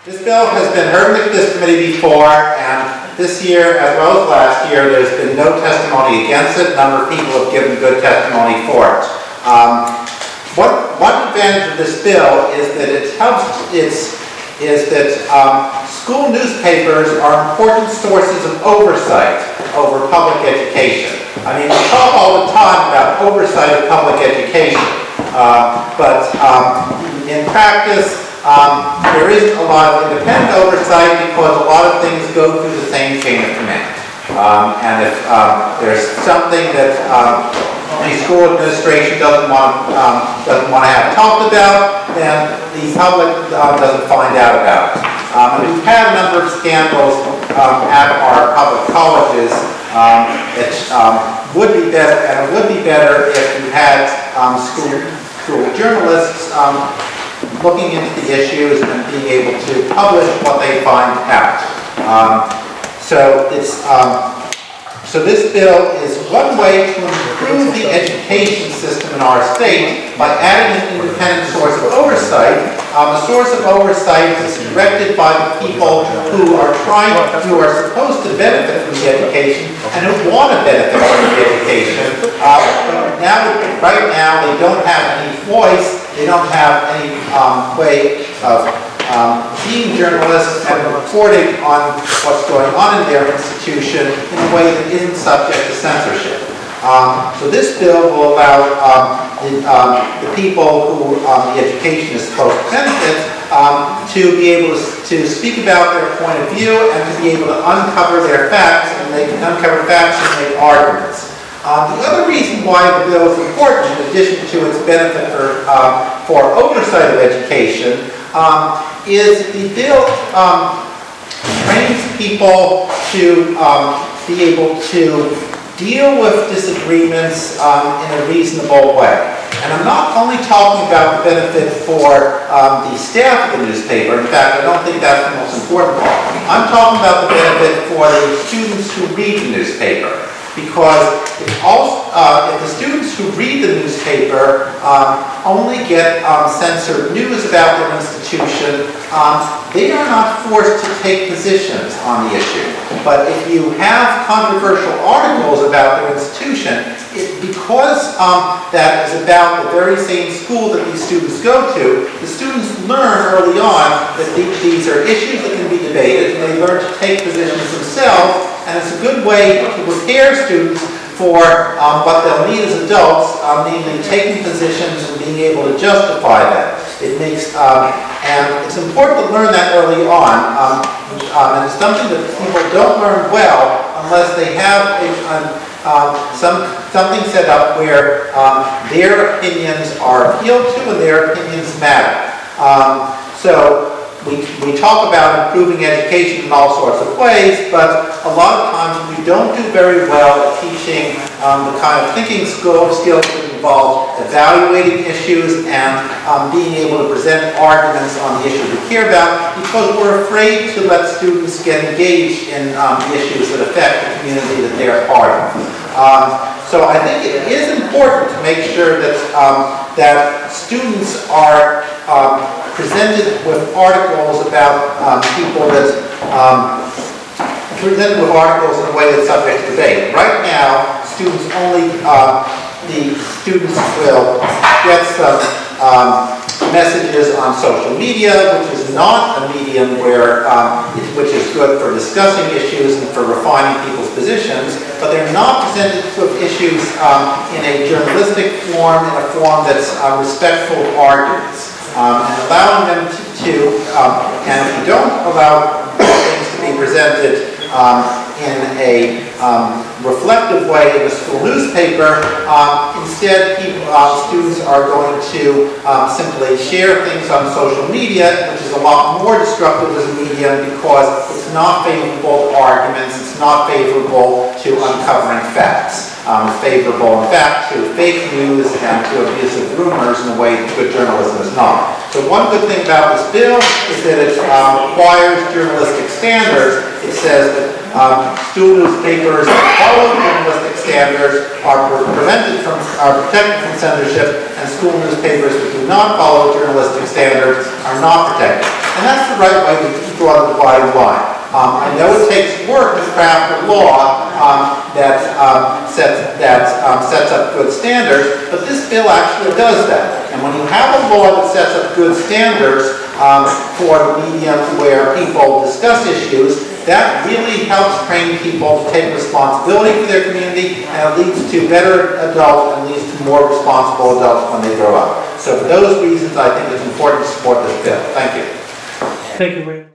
This bill has been heard in this committee before, and this year, as well as last year, there's been no testimony against it. A number of people have given good testimony for it. One advantage of this bill is that it helps. School newspapers are important sources of oversight over public education. I mean, we talk all the time about oversight of public education, but in practice, there isn't a lot of independent oversight because a lot of things go through the same chain of command. And if there's something that the school administration doesn't want to have talked about, then the public doesn't find out about it. And we've had a number of scandals at our public colleges. It would be better, and it would be better if you had school journalists looking into the issues and being able to publish what they find out. So this bill is one way to improve the education system in our state by adding an independent source of oversight. A source of oversight is directed by the people who are supposed to benefit from the education and who want to benefit from the education. Right now, they don't have any voice. They don't have any way of being journalists and reporting on what's going on in their institution in a way that isn't subject to censorship. So this bill will allow the people who the education is supposed to benefit to be able to speak about their point of view and to be able to uncover their facts, and they can uncover facts and make arguments. The other reason why the bill is important, in addition to its benefit for oversight of education, is the bill trains people to be able to deal with disagreements in a reasonable way. And I'm not only talking about the benefit for the staff of the newspaper. In fact, I don't think that's the most important part. I'm talking about the benefit for the students who read the newspaper. Because if the students who read the newspaper only get censored news about their institution, they are not forced to take positions on the issue. But if you have controversial articles about their institution, because that is about the very same school that these students go to, the students learn early on that these are issues that can be debated, and they learn to take positions themselves. And it's a good way to prepare students for what they'll need as adults, namely taking positions and being able to justify them. It makes, and it's important to learn that early on, and it's something that people don't learn well unless they have something set up where their opinions are appealed to and their opinions matter. So we talk about improving education in all sorts of ways, but a lot of times we don't do very well at teaching the kind of thinking skills that involve evaluating issues and being able to present arguments on the issues we care about, because we're afraid to let students get engaged in the issues that affect the community that they're part of. So I think it is important to make sure that that students are presented with articles about people that presented with articles in a way that's subject to debate. Right now, students will get some messages on social media, which is not a medium which is good for discussing issues and for refining people's positions, but they're not presented with issues in a journalistic form, in a form that's respectful of arguments. And allowing them and if you don't allow things to be presented in a reflective way in the school newspaper, instead students are going to simply share things on social media, which is a lot more destructive as a medium because it's not favorable to arguments, it's not favorable to uncovering facts. It's favorable, in fact, to fake news and to abusive rumors in a way that good journalism is not. So one good thing about this bill is that it requires journalistic standards. It says that school newspapers that follow journalistic standards are protected from censorship, and school newspapers that do not follow journalistic standards are not protected. And that's the right way to draw the dividing line. I know it takes work to craft a law that sets up good standards, but this bill actually does that. And when you have a law that sets up good standards for the medium where people discuss issues, that really helps train people to take responsibility for their community, and it leads to better adults and leads to more responsible adults when they grow up. So for those reasons, I think it's important to support this bill. Thank you. Thank you, Ray.